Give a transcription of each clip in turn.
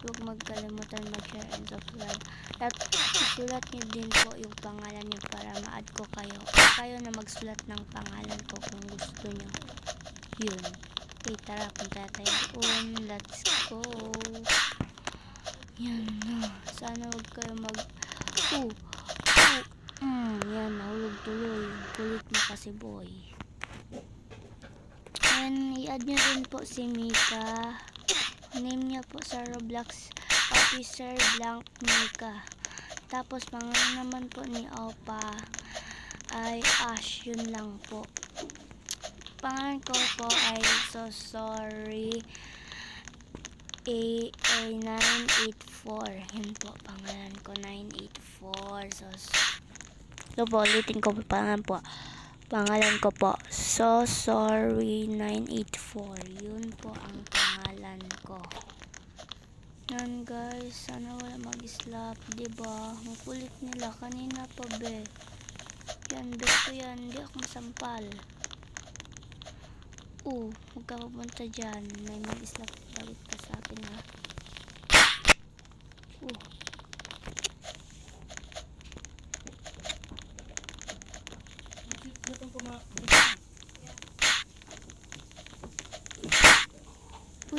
huwag magkalimutan mag-share and subscribe. At isulat nyo din po yung pangalan nyo para ma-add ko kayo. Kayo na magsulat ng pangalan ko kung gusto nyo. Yun. Okay, tara, punta tayo doon. Let's go. Yan na. Sana huwag kayo yan, nahulog tuloy. Kulit mo kasi, boy. And i-add nyo din po si Mika. Name niya po sa Roblox, Officer Blank Mika. Tapos pangalan naman po ni Opa ay Ash. Yun lang po. Pangalan ko po ay So Sorry A984. Yun po, pangalan ko 984. So po, ulitin ko po pangalan po. Pangalan ko po, So Sorry 984. Yun po ang pangalan ko. Yan guys, sana wala mag-slap, diba? Ang kulit nila kanina pa, be. Yan, bet ko yan, hindi ako masampal. Huwag ka pupunta dyan. May mag-slap balik ka sa akin, ha?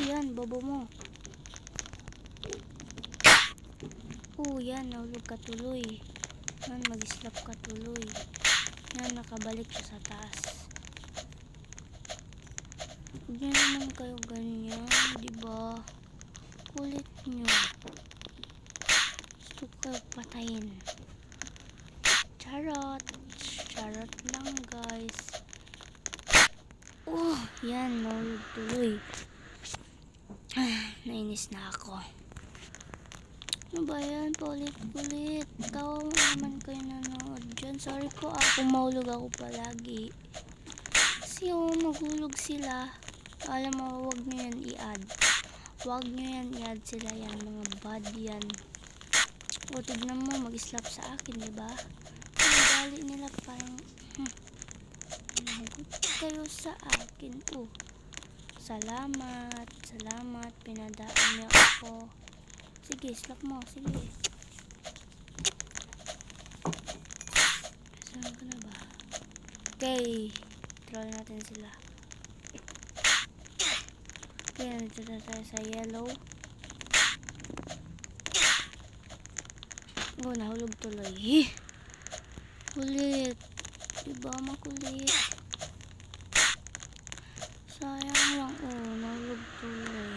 Yan, bobo mo. Yan, nahulog ka tuloy. Yan, mag-slap ka tuloy. Yan, nakabalik siya sa taas. Huwag nyo naman kayo ganyan, diba? Kulit nyo. Gusto kayo patayin. Charot. Charot lang, guys. Yan, nahulog tuloy. Nainis na ako. Ano ba yan? Paulit-ulit. Tawa mo naman kayo nanood dyan. Sorry po ako, mahulog ako palagi. Kasi maghulog sila. Alam mo, huwag nyo yan i-add. Huwag nyo yan i-add sila yan. Mga bad yan. Tignan mo, mag-slap sa akin, diba? Ang gali nila parang nagot kayo sa akin. Salamat. Salamat. Pinadaan niyo ako. Sige, slap mo. Sige. Saan ka na ba? Okay. Troll natin sila. Okay, nandito na tayo sa yellow. Nahulog tuloy. Kulit. Diba makulit? Sayang lang. Nahulog tuloy.